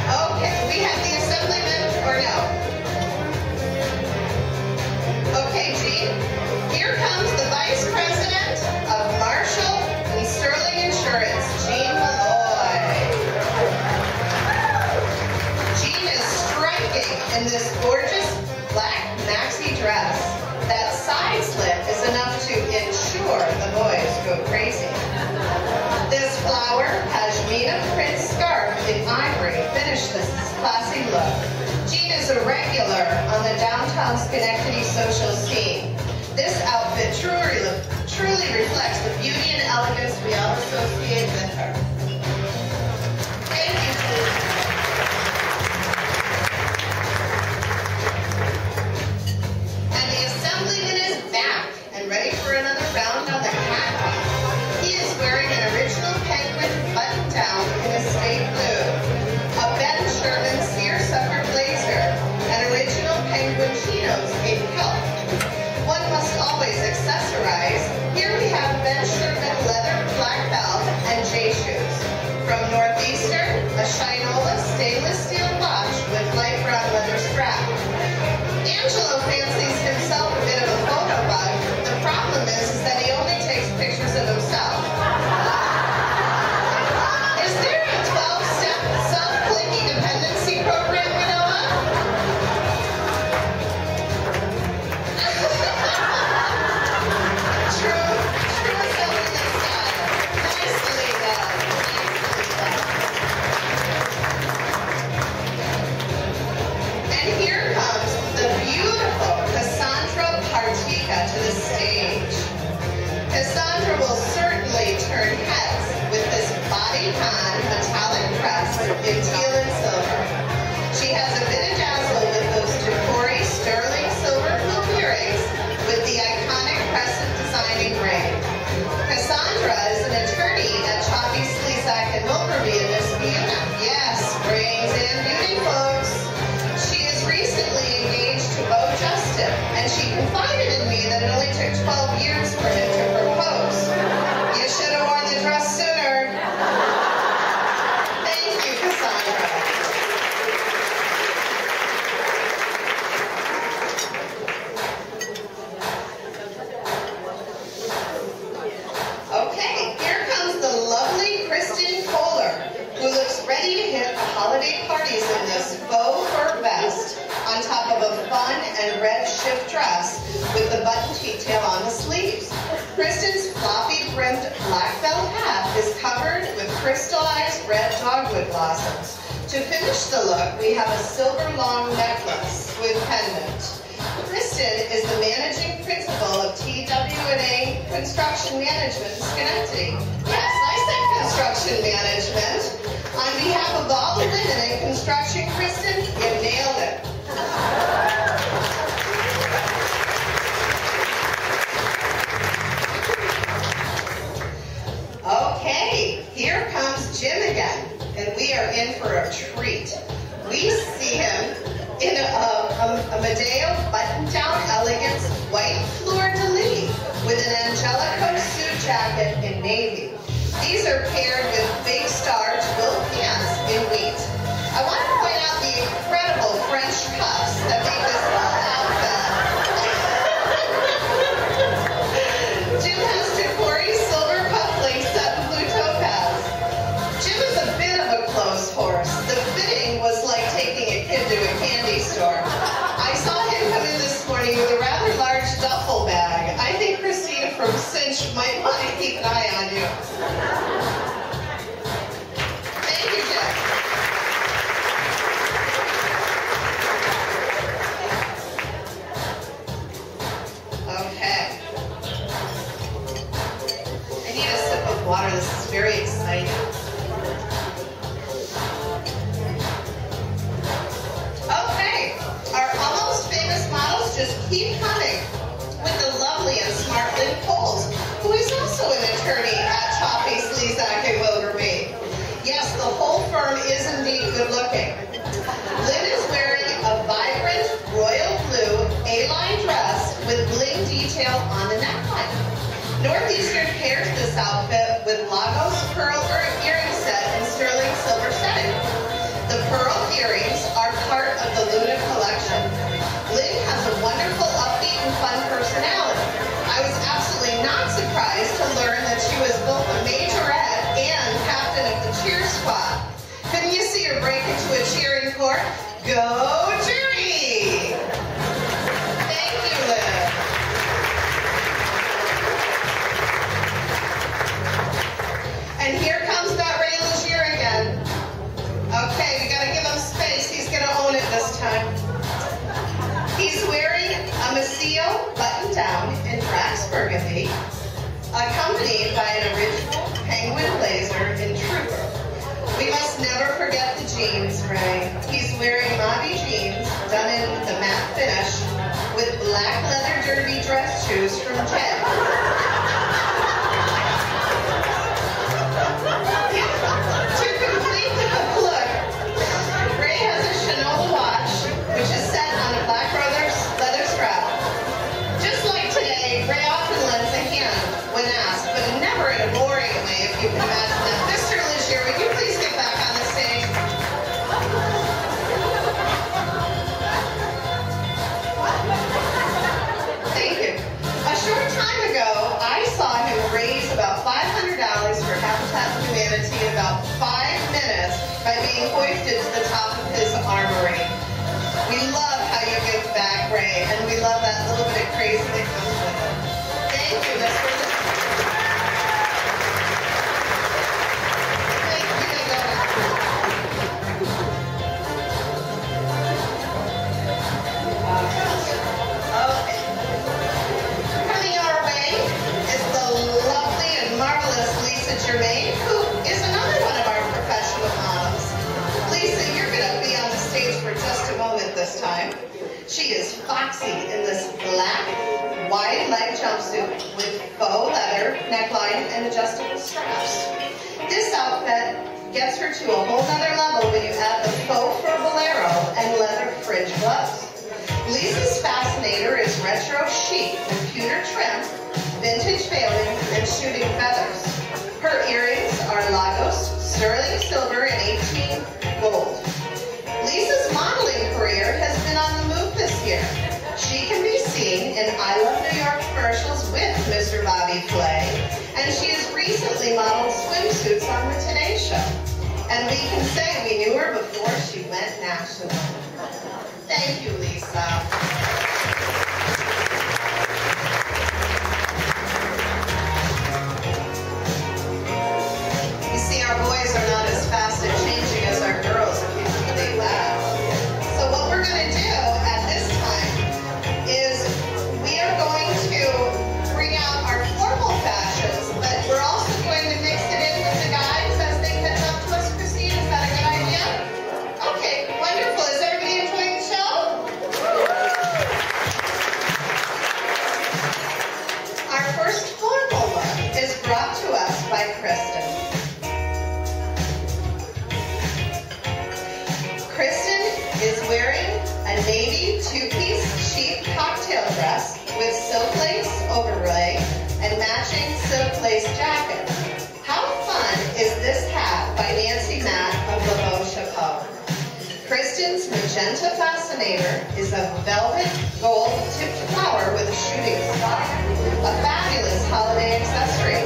Okay, we have the assemblyman, or no? Okay, Jean, here comes the Vice President of Marshall and Sterling Insurance, Jean Malloy. Jean is striking in this gorgeous black maxi dress. That side slip is enough to ensure the boys go crazy. This flower pashmina print scarf in ivory finished this classy look. Jean is a regular on the downtown Schenectady social scene. This outfit truly reflects the beauty and elegance we all associate with her. Thank you, Jean. And the assemblyman is back and ready for another round on the catwalk. He is wearing an original penguin button-down in a state blue, a Ben Sherman seersucker blazer, and original penguin chinos in kelp. One must always accessorize. Here we have Ben Sherman leather black belt and J shoes. confided in me that it only took 12 years for him to propose. You should have worn the dress sooner. Thank you, Cassandra. Okay, here comes the lovely Kristen Kohler, who looks ready to hit holiday parties in this faux fur vest on top of a fun and red shift dress with the button detail on the sleeves. Kristen's floppy-brimmed black felt hat is covered with crystallized red dogwood blossoms. To finish the look, we have a silver long necklace with pendant. Kristen is the managing principal of TWA Construction Management in Schenectady. Yes, I said construction management. On behalf of all the women in construction, Kristen, you nailed it. Okay, here comes Jim again, and we are in for a treat. We see him in a Medeo button-down elegance white fleur-de-lis with an Angelico suit jacket in navy. These are paired with big star twill pants in wheat. I want to point out the incredible French cuffs that make this whole outfit. Jim has Tacori silver cufflinks set in blue topaz. Jim is a bit of a clothes horse. The fitting was like taking a kid to a candy store. I saw him come in this morning with a rather large duffel bag. I think Christina from Cinch might want to keep an eye on you. Thank you, Jim. Okay. I need a sip of water. This is very exciting. Okay, our almost famous models just keep coming with the lovely and smart Lynn Coles, who is also an attorney at Choppy, Slezak, and Wilderby. Yes, the whole firm is indeed good looking. Lynn is wearing a vibrant royal blue A-line dress with bling detail on the neckline. Northeastern pairs this outfit with Lagos pearl earring set in sterling silver setting. The pearl earrings are part of the Luna collection. Lynn has a wonderful, upbeat, and fun personality. I was absolutely not surprised to learn that she was both a majorette and captain of the cheer squad. Couldn't you see her break into a cheering corps? Go Jury! Thank you, Lynn. And here comes that Ray Legier again. Okay, we gotta give him space. He's gonna own it this time. He's wearing a Macio button-down in Drax burgundy, accompanied by an original penguin blazer in Trooper. We must never forget the jeans, Ray. He's wearing Mavi jeans done in the matte finish with black leather derby dress shoes from Ted. To complete the look, Ray has a Chanel watch, which is set on a black leather strap. Just like today, Ray often lends a hand when asked, but never in a boring way, if you can imagine that. Mr. Legier, would you please get back on the stage? Thank you. A short time ago, I saw him raise about $500 for Habitat for Humanity in about 5 minutes by being hoisted to the top of his armory. We love how you give back, Ray, and we love that little bit of crazy that comes with it. Thank you, Mr. Thank you, Okay. Coming our way is the lovely and marvelous Lisa Germain, who is another one of our professional models. Lisa, you're going to be on the stage for just a moment this time. She is foxy in this black, wide leg jumpsuit with faux leather neckline and adjustable straps. This outfit gets her to a whole nother level when you add the faux fur bolero and leather fringe gloves. Lisa's fascinator is retro chic with pewter trim, vintage veiling, and shooting feathers. Her earrings are Lagos, sterling silver, and 18 gold. Lisa's modeling career has been on the move this year. She can be seen in I Love New York commercials with Mr. Bobby Flay, and she has recently modeled swimsuits on the Today Show. And we can say we knew her before she went national. Thank you, Lisa. You see, our boys are not as fast at changing as our girls, if you can believe that. So what we're going to do at this time is we are going to bring out our formal fashions, but we're also going to mix it in with the guys as they catch up to us. Christine, is that a good idea? Okay, wonderful. Is everybody enjoying the show? Our first formal look is brought to us by Kristen. Kristen is wearing a navy two-piece chic cocktail dress with silk lace overlay and matching silk lace jacket. How fun is this hat by Nancy Matt of Le Beau Chapeau? Kristen's magenta fascinator is a velvet gold tipped flower with a shooting star, a fabulous holiday accessory.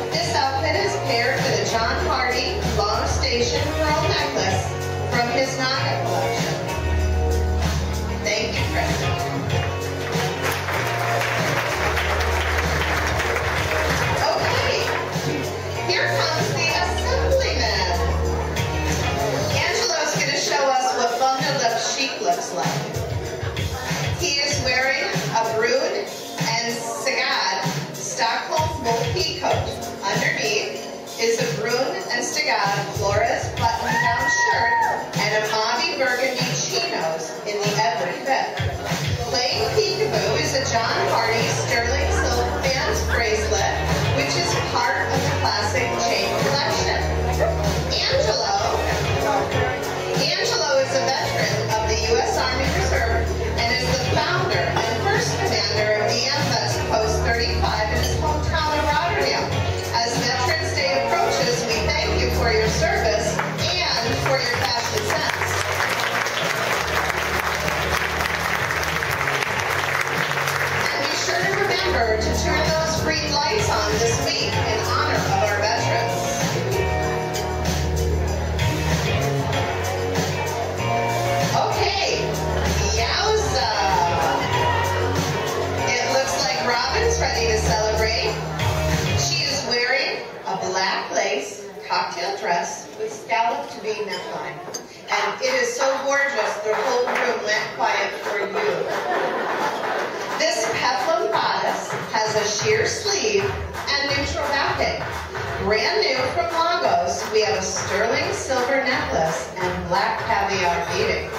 This outfit is paired with a John Hardy long station pearl necklace from his Naga collection. Thank you, Kristen. Okay, here comes the assemblyman. Angelo's going to show us what bundled up chic looks like. He is wearing a Brood and Sagad Stockholm wool pea coat. Underneath is a Brun and Stegad Flores button-down shirt and a mauve burgundy chinos in the Edward fit. Playing peekaboo is a John Hardy sterling silk band bracelet, which is part of the classic chain collection. Angelo is a veteran of the U.S. Army Reserve and is the founder and first commander of the MS Post 35 in his hometown of Rotterdam. As Veterans Day approaches, we thank you for your service and for your fashion sense. And be sure to remember to turn those green lights on this week in honor of our veterans. Okay, yowza! It looks like Robin's ready to celebrate. She is wearing a black lace cocktail dress with scalloped V neckline. And it is so gorgeous, the whole room went quiet for you. This peplum bodice has a sheer sleeve and neutral backing. Brand new from Lagos, we have a sterling silver necklace and black caviar beading.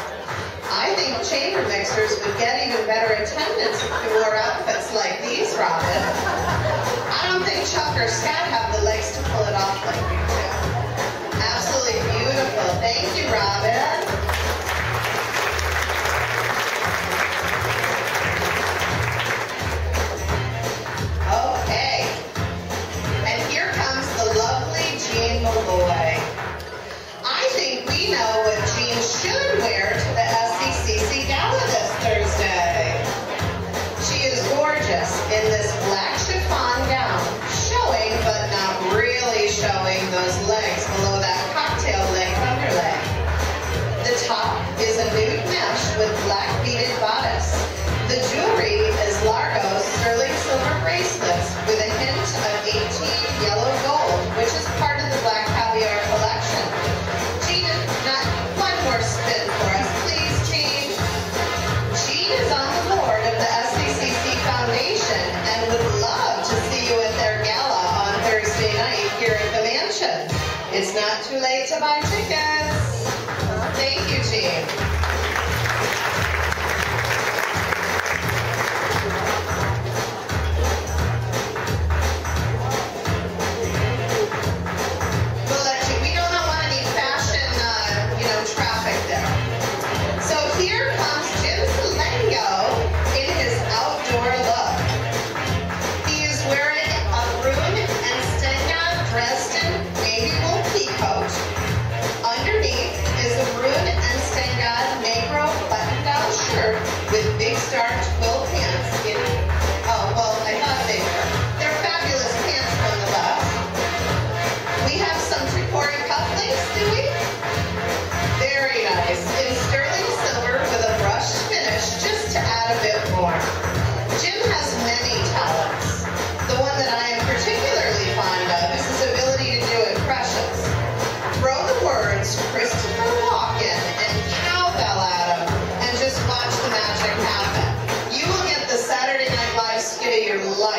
I think chamber mixers would get even better attendance if they wore outfits like these, Robin. I don't think Chuck or Scott have the legs to pull it off like you do. Absolutely beautiful. Thank you, Robin. Okay. And here comes the lovely Jean Malloy. I think we know what Jean should wear to the SCCC Gala this Thursday. She is gorgeous in this black chiffon gown, showing but not really showing those legs below that cocktail leg underlay. The top is a nude mesh with black beaded bodice. The jewelry is Largo's sterling silver bracelets with a hint of 18 yellow gold, which is part of the black caviar collection. Jean, not one more spin for us, please, Jean. Jean is on the board of the SCCC Foundation and would love to see you at their gala on Thursday night here at the mansion. It's not too late to buy tickets. Thank you, Jean. We don't want any fashion, traffic there. So here comes Jim Selenius.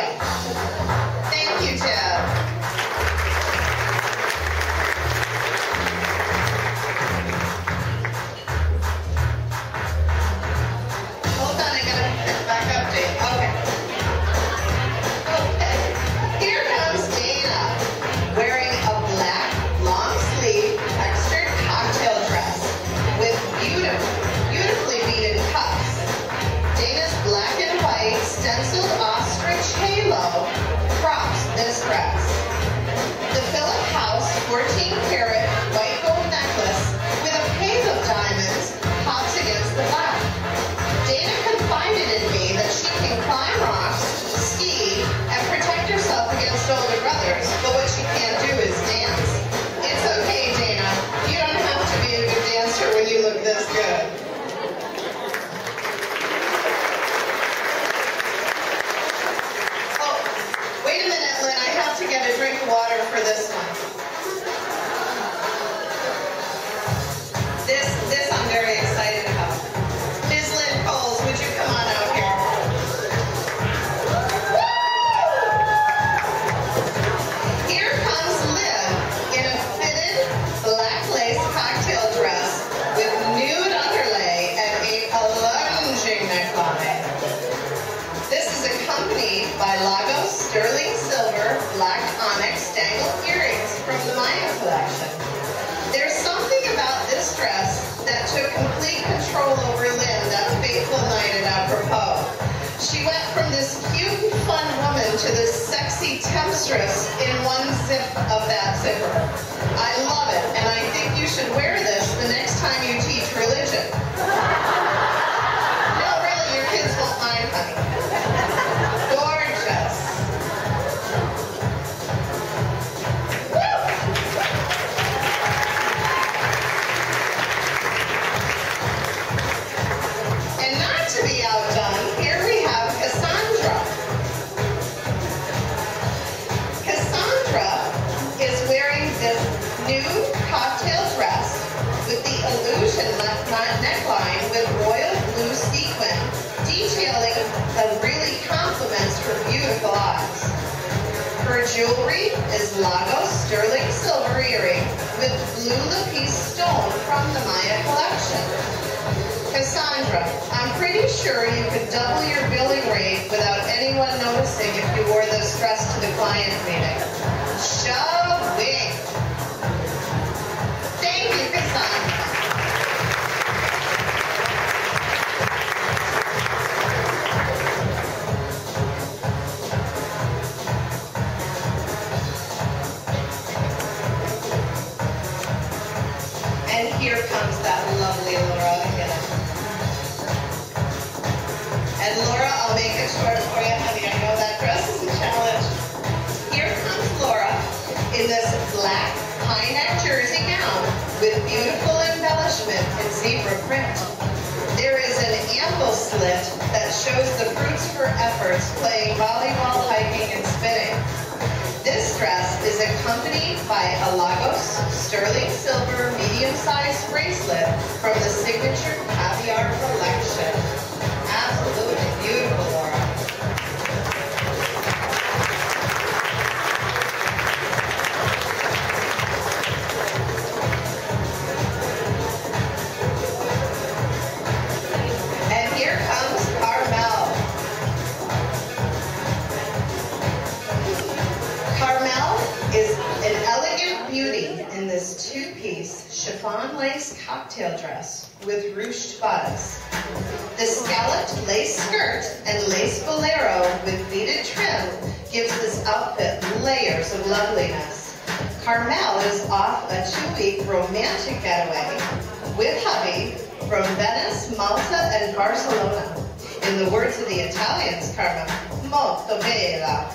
life. Thank you, Deb. Hold on, I gotta back up, Dave. Okay. Here comes Dana, wearing a black, long-sleeve, textured cocktail dress with beautifully beaded cuffs. Dana's black and white stenciled ostrich halo props this dress. The Phillip House 14-karat white gold necklace with a pave of diamonds pops against the black. Dana confided in me that she can climb rocks, ski, and protect herself against older brothers, but what she can't do is dance. It's okay, Dana. You don't have to be a good dancer when you look this good. Oh, wait a minute, Lynn. I have to get a drink of water for this one. This I'm very excited about. Ms. Lynn Coles, would you come on out here? Here comes Liv in a fitted black lace cocktail dress with nude underlay and a plunging neckline. This is accompanied by Lagos sterling silver black onyx dangled earrings from the Maya collection. There's something about this dress that took complete control over Lynn that fateful night at apropos. She went from this cute and fun woman to this sexy temptress in one zip of that zipper. I love it, and I think you should wear this the next time you teach religion. No, really, your kids won't mind, honey. Gorgeous. Woo! And not to be outdone, here we have Cassandra. Cassandra is wearing this nude cocktail dress with the illusion neckline with royal blue sequin, detailing that really complements her beautiful eyes. Her jewelry is Lagos sterling silver earring with blue lapis stone from the Maya collection. Cassandra, I'm pretty sure you could double your billing rate without anyone noticing if you wore this dress to the client meeting. Showing. Thank you, Cassandra. And here comes that lovely Laura again. And Laura, I'll make it short for you, honey. I know that dress is a challenge. Here comes Laura in this black high-neck jersey gown with beautiful embellishment in zebra print. There is an ample slit that shows the fruits of her efforts playing volleyball, hiking, and spinning. This dress is accompanied by a Lagos sterling silver medium-sized bracelet from the signature caviar collection. Absolutely beautiful, Laura. And here comes Carmel. Carmel is an elegant beauty in this two-piece chiffon lace cocktail dress with ruched bodice. The scalloped lace skirt and lace bolero with beaded trim gives this outfit layers of loveliness. Carmel is off a 2-week romantic getaway with hubby from Venice, Malta, and Barcelona. In the words of the Italians, Carmel, molto bella.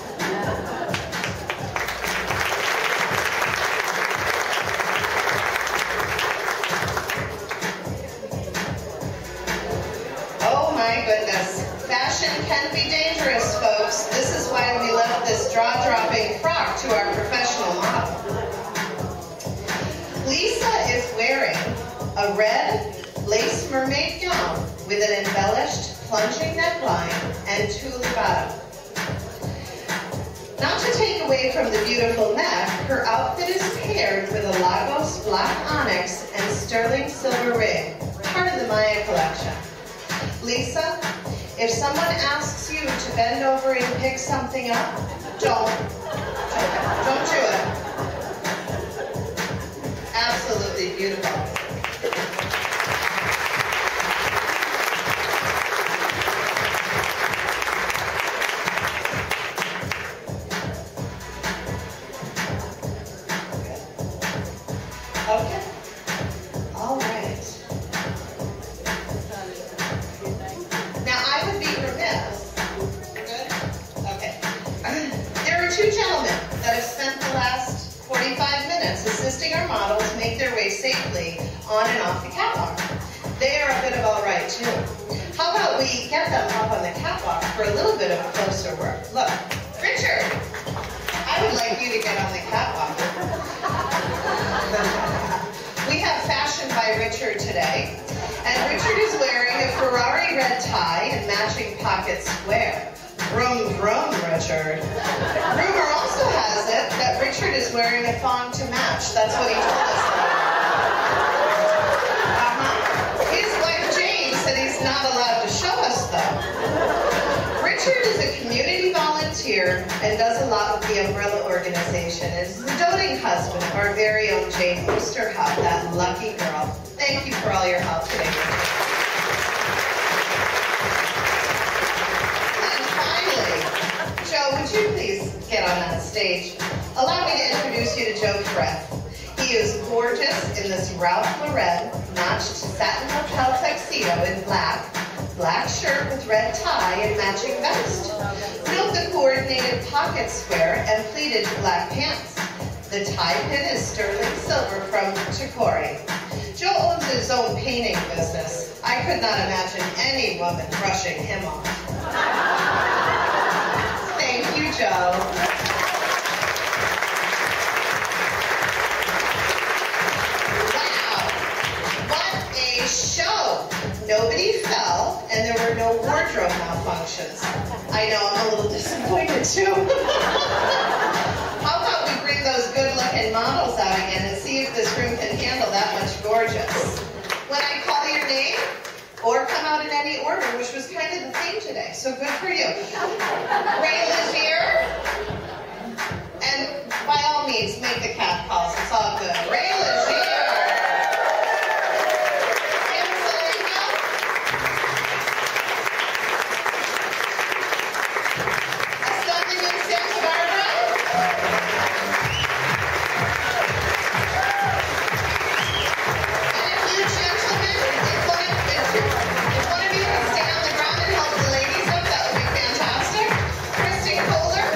Oh my goodness. Fashion can be dangerous, folks. This is why we left this jaw-dropping frock to our professional model. Lisa is wearing a red lace mermaid gown with an embellished plunging neckline and tulle bottom. Not to take away from the beautiful neck, her outfit is paired with a Lagos black onyx and sterling silver ring, part of the Maya collection. Lisa, if someone asks you to bend over and pick something up, don't do it. Absolutely beautiful. Okay. All right. Now I would be remiss. Good? Okay. There are two gentlemen that have spent the last 45 minutes assisting our models make their way safely on and off the catwalk. They are a bit of all right too. How about we get them up on the catwalk for a little bit of closer work? Look, Richard, I would like you to get on the catwalk. We have Fashion by Richard today, and Richard is wearing a Ferrari red tie and matching pocket square. Vroom, vroom, Richard. Rumor also has it that Richard is wearing a thong to match. That's what he told us. His wife Jane said he's not allowed to show us though. Richard is a community volunteer and does a lot with the Umbrella organization and is the doting husband of our very own Jane Oosterhout, that lucky girl. Thank you for all your help today. And finally, Joe, would you please get on that stage? Allow me to introduce you to Joe Frith. He is gorgeous in this Ralph Lauren notched satin hotel tuxedo in black shirt with red tie and matching vest. Note the coordinated pocket square and pleated black pants. The tie pin is sterling silver from Chicori. Joe owns his own painting business. I could not imagine any woman brushing him off. Thank you, Joe. Show. Nobody fell, and there were no wardrobe malfunctions. I know, I'm a little disappointed too. How about we bring those good-looking models out again and see if this room can handle that much gorgeous? When I call your name, or come out in any order, which was kind of the theme today, so good for you. Ray Legier, and by all means, make the cat calls. It's all good. Ray Legier. Kohler,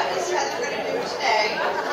What is Heather going to do today?